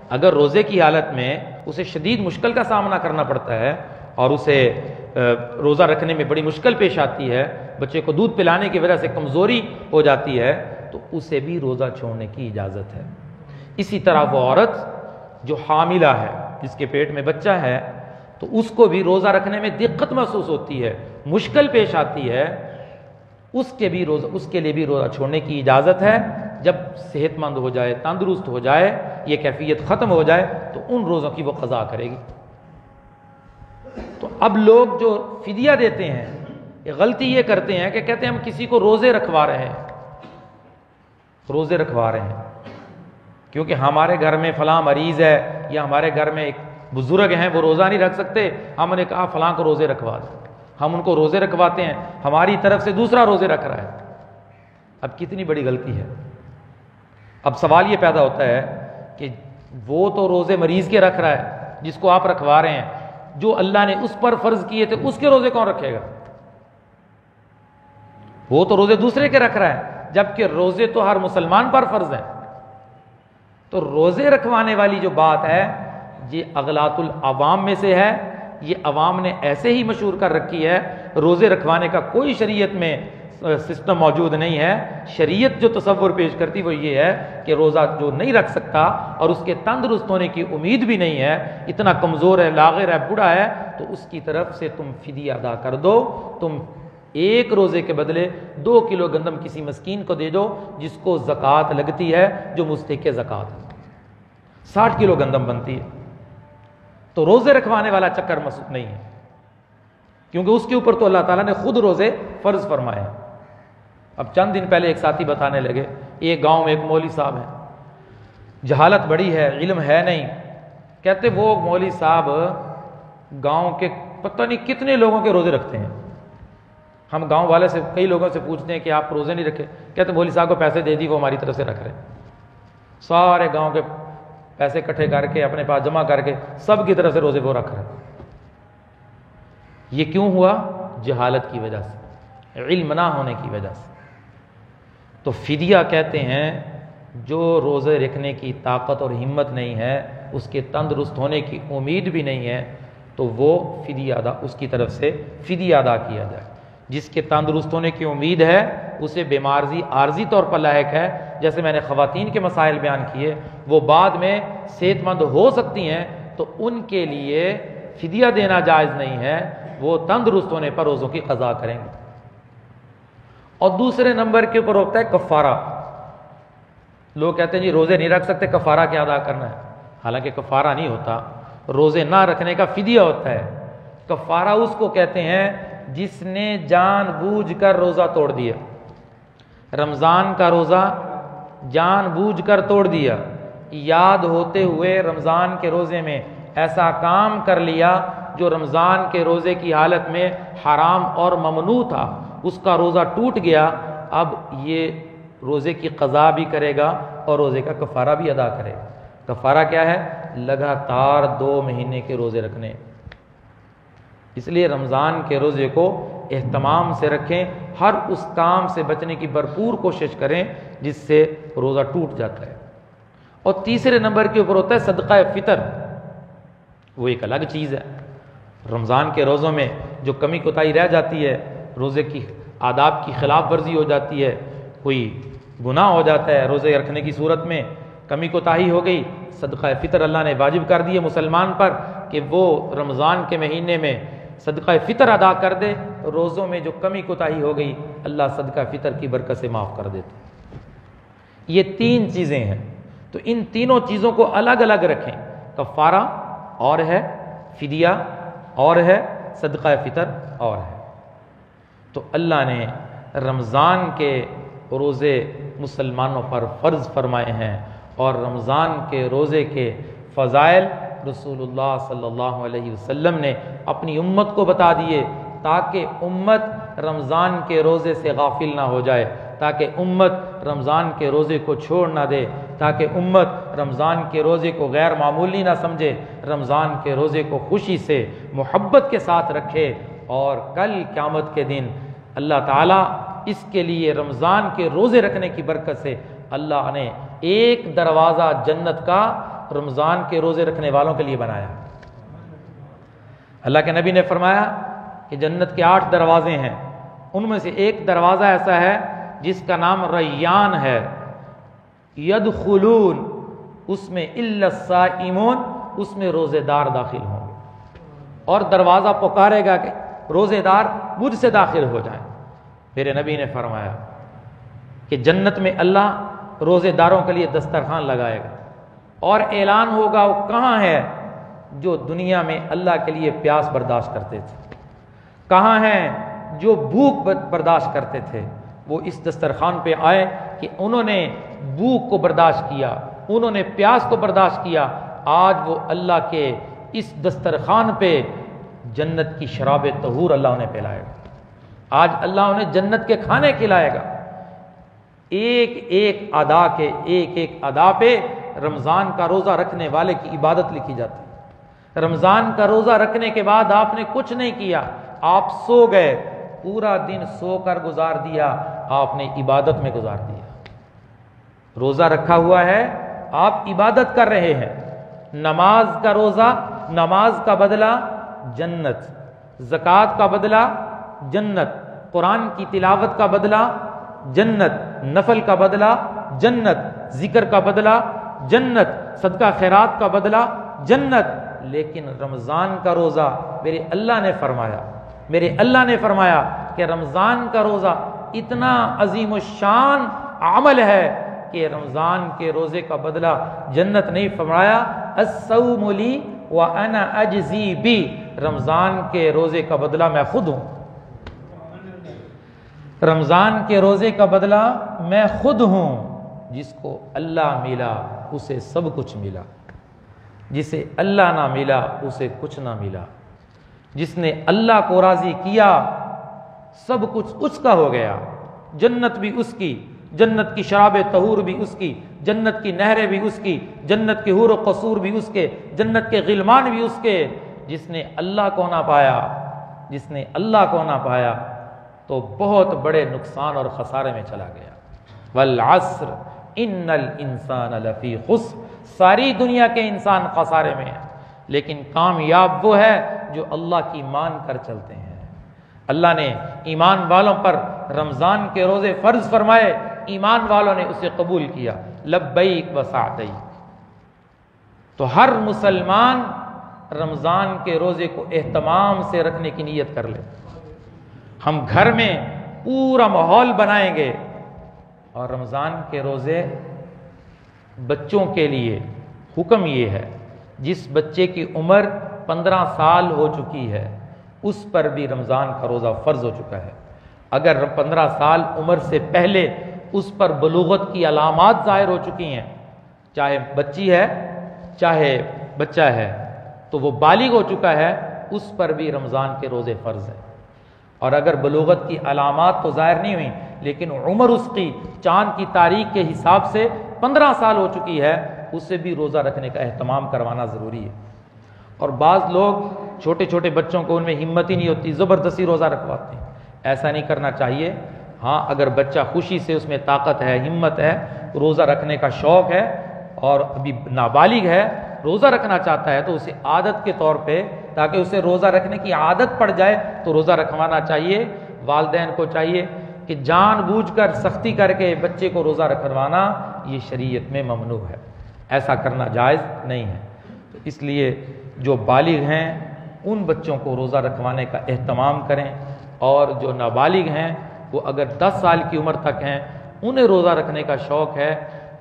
اگر روزے کی حالت میں اسے شدید مشکل کا سامنا کرنا پڑتا ہے اور اسے روزہ رکھنے میں بڑی مشکل پیش آتی ہے، بچے کو دودھ پلانے کی وجہ سے کمزوری ہو جاتی ہے، تو اسے بھی روزہ چھوڑنے کی اجازت ہے۔ اسی طرح وہ عورت جو حاملہ ہے، جس کے پیٹ میں بچہ ہے، تو اس کو بھی روزہ رکھنے میں دقت محسوس ہوتی ہے، مشکل پیش آتی ہے، اس کے لیے بھی روزہ چھوڑنے کی اجازت ہے۔ جب صحت مند ہو جائے، تندرست ہو جائے، یہ کیفیت ختم ہو جائے، تو ان روزوں کی وہ قضا کرے گی۔ تو اب لوگ جو فدیہ دیتے ہیں، یہ غلطی یہ کرتے ہیں کہ کہتے ہیں ہم کسی کو روزے رکھوا رہے ہیں، کیونکہ ہمارے گھر میں فلاں مریض ہے یا ہمارے گھر میں ایک بزرگ ہیں وہ روزہ نہیں رکھ سکتے، ہم نے کہا فلاں کو روزے رکھوا دیں، ہم ان کو روزے رکھواتے ہیں، ہماری طرف سے دوسرا روزے رکھ رہا ہے۔ اب کتنی بڑی غلطی ہے۔ اب سوال یہ پیدا ہوتا ہے کہ وہ تو روزے مریض کے رکھ رہا ہے جس کو آپ رکھوا رہے ہیں، جو اللہ نے اس پر فرض کیے تھے اس کے روزے کون رکھے گا؟ وہ تو روزے دوسرے کے رکھ رہا ہے، جبکہ روزے تو ہر مسلمان پر فرض ہیں۔ تو روزے رکھوانے والی جو بات ہے یہ اغلاط العوام میں سے ہے، یہ عوام نے ایسے ہی مشہور کر رکھی ہے۔ روزے رکھوانے کا کوئی شریعت میں سسٹم موجود نہیں ہے۔ شریعت جو تصور پیش کرتی وہ یہ ہے کہ روزہ جو نہیں رکھ سکتا اور اس کے تندرست ہونے کی امید بھی نہیں ہے، اتنا کمزور ہے، لاغر ہے، بوڑھا ہے، تو اس کی طرف سے تم فدیہ ادا کر دو، تم ایک روزے کے بدلے 2 کلو گندم کسی مسکین کو دے دو جس کو زکوٰۃ لگتی ہے، جو مستحق زکوٰۃ ہے، 60 کلو گندم بنتی ہے۔ تو روزے رکھوانے والا چکر مسئول نہیں ہے، کیونکہ اس کے اوپر تو اللہ تعالیٰ نے خود روزے فرض فرمائے ہیں۔ اب چند دن پہلے ایک ساتھی بتانے لگے، ایک گاؤں میں ایک مولوی صاحب ہیں، جہالت بڑی ہے، علم ہے نہیں، کہتے وہ مولوی صاحب گاؤں کے پتہ نہیں کتنے لوگوں کے روزے رکھتے ہیں۔ ہم گاؤں والے سے کئی لوگوں سے پوچھتے ہیں کہ آپ روزے نہیں رکھے، کہتے مولوی صاحب کو پیسے دے دی، وہ ہماری طرف سے رکھ رہے ہیں، سارے گاؤں کے پیسے اکٹھے کر کے اپنے پاس جمع کر کے سب کی طرف سے روزے وہ رکھ رہے ہیں۔ یہ کیوں ہوا؟ جہالت کی وجہ سے، علم نہ ہونے کی وجہ سے۔ تو فدیہ کہتے ہیں جو روزے رکھنے کی طاقت اور ہمت نہیں ہے، اس کے تندرست ہونے کی امید بھی نہیں ہے، تو وہ فدیہ ادا، اس کی طرف سے فدیہ ادا کیا جائے۔ جس کے تندرست ہونے کی امید ہے اسے بیماری عارضی طور پر لاحق ہے، جیسے میں نے خواتین کے مسائل بیان کیے، وہ بعد میں صحت مند ہو سکتی ہیں، تو ان کے لیے فدیہ دینا جائز نہیں ہے، وہ تندرست ہونے پر روزوں کی قضا کریں گے۔ اور دوسرے نمبر کے اوپر ہوتا ہے کفارہ۔ لوگ کہتے ہیں جی روزے نہیں رکھ سکتے، کفارہ کیا ادا کرنا ہے؟ حالانکہ کفارہ نہیں ہوتا، روزے نہ رکھنے کا فدیہ ہوتا ہے۔ کفارہ اس کو کہتے ہیں جس نے جان بوجھ کر روزہ توڑ دیا، رمضان کا روزہ جان بوجھ کر توڑ دیا، یاد ہوتے ہوئے رمضان کے روزے میں ایسا کام کر لیا جو رمضان کے روزے کی حالت میں حرام اور ممنوع تھا، اس کا روزہ ٹوٹ گیا، اب یہ روزے کی قضا بھی کرے گا اور روزے کا کفارہ بھی ادا کرے گا۔ کفارہ کیا ہے؟ لگاتار 2 مہینے کے روزے رکھنے۔ اس لیے رمضان کے روزے کو اہتمام سے رکھیں، ہر اس کام سے بچنے کی بھرپور کوشش کریں جس سے روزہ ٹوٹ جاتا ہے۔ اور تیسرے نمبر کے اوپر ہوتا ہے صدقہ فطر، وہ ایک الگ چیز ہے۔ رمضان کے روزوں میں جو کمی کوتاہی رہ جاتی ہے، روزے کی آداب کی خلاف ورزی ہو جاتی ہے، کوئی گناہ ہو جاتا ہے، روزے رکھنے کی صورت میں کمی کوتاہی ہو گئی، صدقہ فطر اللہ نے واجب کر دی ہے مسلمان پر کہ وہ رمضان کے مہینے میں صدقہ فطر ادا کر دے۔ روزوں میں جو کمی کوتاہی ہو گئی اللہ صدقہ فطر کی برکت سے معاف کر دیتے۔ یہ 3 چیزیں ہیں، تو ان تینوں چیزوں کو الگ الگ رکھیں، کفارہ اور ہے، فدیہ اور ہے، صدقہ فطر اور ہے۔ تو اللہ نے رمضان کے روزے مسلمانوں پر فرض فرمائے ہیں، اور رمضان کے روزے کے فضائل رسول اللہ صلی اللہ علیہ وسلم نے اپنی امت کو بتا دیے، تاکہ امت رمضان کے روزے سے غافل نہ ہو جائے، تاکہ امت رمضان کے روزے کو چھوڑ نہ دے، تاکہ امت رمضان کے روزے کو غیر معمولی نہ سمجھے، رمضان کے روزے کو خوشی سے محبت کے ساتھ رکھے، اور کل قیامت کے دن اللہ تعالیٰ اس کے لیے رمضان کے روزے رکھنے کی برکت سے اللہ نے ایک دروازہ جنت کا رمضان کے روزے رکھنے والوں کے لیے بنایا۔ اللہ کے نبی نے فرمایا کہ جنت کے 8 دروازے ہیں، ان میں سے ایک دروازہ ایسا ہے جس کا نام ریان ہے، یدخلون، اس میں الا الصائمون، اس میں روزے دار داخل ہوں گے، اور دروازہ پکارے گا کہ روزے دار مجھ سے داخل ہو جائیں۔ میرے نبی نے فرمایا کہ جنت میں اللہ روزے داروں کے لیے دسترخوان لگائے گا، اور اعلان ہوگا وہ کہاں ہے جو دنیا میں اللہ کے لیے پیاس برداشت کرتے تھے، کہاں ہیں جو بھوک برداشت کرتے تھے، وہ اس دسترخوان پہ آئے کہ انہوں نے بھوک کو برداشت کیا، انہوں نے پیاس کو برداشت کیا، آج وہ اللہ کے اس دسترخوان پہ جنت کی شراب طہور اللہ انہیں پلائے گا، آج اللہ انہیں جنت کے کھانے کھلائے گا۔ ایک ایک ادا کے ایک ایک ادا پہ رمضان کا روزہ رکھنے والے کی عبادت لکھی جاتی ہے۔ رمضان کا روزہ رکھنے کے بعد آپ نے کچھ نہیں کیا، آپ سو گئے، پورا دن سو کر گزار دیا، آپ نے عبادت میں گزار دیا۔ روزہ رکھا ہوا ہے، آپ عبادت کر رہے ہیں۔ نماز کا روزہ، نماز کا بدلہ جنت، زکوٰۃ کا بدلہ جنت، قرآن کی تلاوت کا بدلہ جنت، نفل کا بدلہ جنت، ذکر کا بدلہ جنت، صدقہ خیرات کا بدلہ جنت۔ لیکن رمضان کا روزہ میرے اللہ نے فرمایا کہ رمضان کا روزہ اتنا عظیم الشان عمل ہے کہ رمضان کے روزے کا بدلہ جنت نہیں، فرمایا الصوم لی وانا اجزی بی، رمضان کے روزے کا بدلہ میں خود ہوں، رمضان کے روزے کا بدلہ میں خود ہوں۔ جس کو اللہ ملا اسے سب کچھ ملا، جسے اللہ نہ ملا اسے کچھ نہ ملا، جس نے اللہ کو راضی کیا سب کچھ اس کا ہو گیا، جنت بھی اس کی، جنت کی شراب طہور بھی اس کی، جنت کی نہریں بھی اس کی، جنت کے حور و قصور بھی اس کے، جنت کے غلمان بھی اس کے۔ جس نے اللہ کو نہ پایا، جس نے اللہ کو نہ پایا تو بہت بڑے نقصان اور خسارے میں چلا گیا۔ والعصر ان الانسان لفی خسر، ساری دنیا کے انسان خسارے میں ہیں، لیکن کامیاب وہ ہے جو اللہ کی مان کر چلتے ہیں۔ اللہ نے ایمان والوں پر رمضان کے روزے فرض فرمائے، ایمان والوں نے اسے قبول کیا، لبیک وسعدیک۔ تو ہر مسلمان رمضان کے روزے کو اہتمام سے رکھنے کی نیت کر لے۔ ہم گھر میں پورا ماحول بنائیں گے، اور رمضان کے روزے بچوں کے لیے حکم یہ ہے، جس بچے کی عمر 15 سال ہو چکی ہے اس پر بھی رمضان کا روزہ فرض ہو چکا ہے۔ اگر 15 سال عمر سے پہلے اس پر بلوغت کی علامات ظاہر ہو چکی ہیں، چاہے بچی ہے چاہے بچہ ہے، تو وہ بالغ ہو چکا ہے، اس پر بھی رمضان کے روزے فرض ہیں۔ اور اگر بلوغت کی علامات تو ظاہر نہیں ہوئی لیکن عمر اس کی چاند کی تاریخ کے حساب سے 15 سال ہو چکی ہے، اسے بھی روزہ رکھنے کا اہتمام کروانا ضروری ہے۔ اور بعض لوگ چھوٹے چھوٹے بچوں کو ان میں ہمت ہی نہیں ہوتی، زبردستی روزہ رکھواتے ہیں، ایسا نہیں کرنا چاہیے۔ ہاں اگر بچہ خوشی سے، اس میں طاقت ہے، ہمت ہے، روزہ رکھنے کا شوق ہے اور ابھی نابالغ ہے، روزہ رکھنا چاہتا ہے تو اسے عادت کے طور پہ، تاکہ اسے روزہ رکھنے کی عادت پڑ جائے تو روزہ رکھوانا چاہیے۔ والدین کو چاہیے کہ جان بوجھ کر سختی کر کے بچے کو روزہ رکھوانا یہ شریعت میں ممنوع ہے، ایسا کرنا جائز نہیں ہے۔ تو اس لیے جو بالغ ہیں ان بچوں کو روزہ رکھوانے کا اہتمام کریں، اور جو نابالغ ہیں وہ اگر 10 سال کی عمر تک ہیں انہیں روزہ رکھنے کا شوق ہے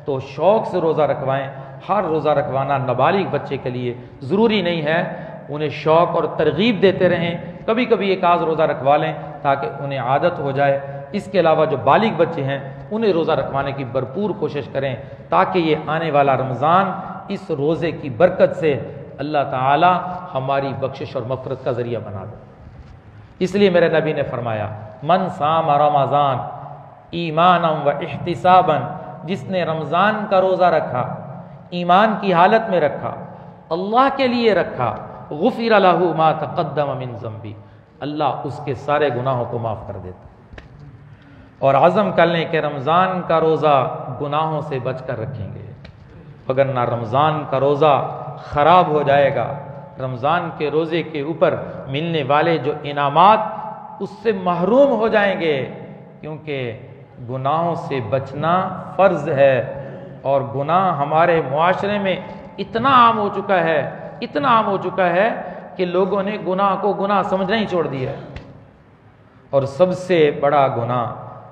تو شوق سے روزہ رکھوائیں۔ ہر روزہ رکھوانا نابالغ بچے کے لیے ضروری نہیں ہے، انہیں شوق اور ترغیب دیتے رہیں، کبھی کبھی ایک آدھ روزہ رکھوا لیں تاکہ انہیں عادت ہو جائے۔ اس کے علاوہ جو بالغ بچے ہیں انہیں روزہ رکھوانے کی بھرپور کوشش کریں تاکہ یہ آنے والا رمضان اس روزے کی برکت سے اللہ تعالی ہماری بخشش اور مغفرت کا ذریعہ بنا دے۔ اس لیے میرے نبی نے فرمایا من صام رمضان ایمانا و احتسابا، جس نے رمضان کا روزہ رکھا، ایمان کی حالت میں رکھا، اللہ کے لیے رکھا، غفر لہ ما تقدم من ذنبی، اللہ اس کے سارے گناہوں کو معاف کر دیتا۔ اور عزم کر لیں کہ رمضان کا روزہ گناہوں سے بچ کر رکھیں گے، وگرنہ رمضان کا روزہ خراب ہو جائے گا، رمضان کے روزے کے اوپر ملنے والے جو انعامات اس سے محروم ہو جائیں گے، کیونکہ گناہوں سے بچنا فرض ہے، اور گناہ ہمارے معاشرے میں اتنا عام ہو چکا ہے، اتنا عام ہو چکا ہے کہ لوگوں نے گناہ کو گناہ سمجھنا ہی چھوڑ دیا ہے۔ اور سب سے بڑا گناہ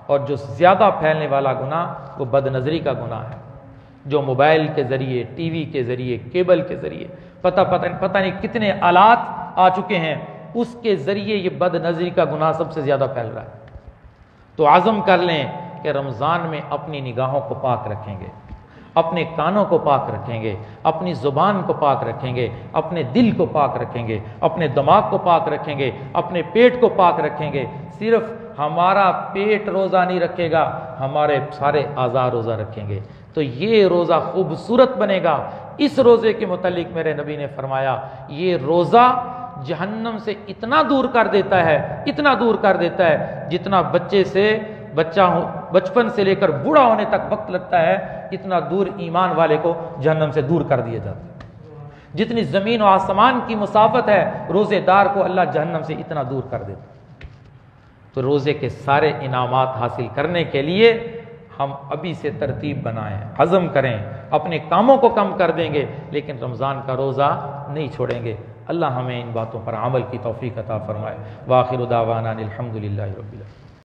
اور جو زیادہ پھیلنے والا گناہ وہ بد نظری کا گناہ ہے، جو موبائل کے ذریعے، ٹی وی کے ذریعے، کیبل کے ذریعے پتہ نہیں کتنے آلات آ چکے ہیں، اس کے ذریعے یہ بد نظری کا گناہ سب سے زیادہ پھیل رہا ہے۔ تو عزم کر لیں کہ رمضان میں اپنی نگاہوں کو پاک رکھیں گے، اپنے کانوں کو پاک رکھیں گے، اپنی زبان کو پاک رکھیں گے، اپنے دل کو پاک رکھیں گے، اپنے دماغ کو پاک رکھیں گے، اپنے پیٹ کو پاک رکھیں گے۔ صرف ہمارا پیٹ روزہ نہیں رکھے گا، ہمارے سارے اعضاء روزہ رکھیں گے، تو یہ روزہ خوبصورت بنے گا۔ اس روزے کے متعلق میرے نبی نے فرمایا، یہ روزہ جہنم سے اتنا دور کر دیتا ہے، اتنا دور کر دیتا ہے، جتنا بچپن سے لے کر بوڑھا ہونے تک وقت لگتا ہے، اتنا دور ایمان والے کو جہنم سے دور کر دیا جاتا ہے۔ جتنی زمین و آسمان کی مسافت ہے، روزے دار کو اللہ جہنم سے اتنا دور کر دیتا ہے۔ تو روزے کے سارے انعامات حاصل کرنے کے لیے ہم ابھی سے ترتیب بنائیں، عزم کریں، اپنے کاموں کو کم کر دیں گے لیکن رمضان کا روزہ نہیں چھوڑیں گے۔ اللہ ہمیں ان باتوں پر عمل کی توفیق عطا فرمائے۔ وآخر دعوانا الحمدللہ رب العالمین۔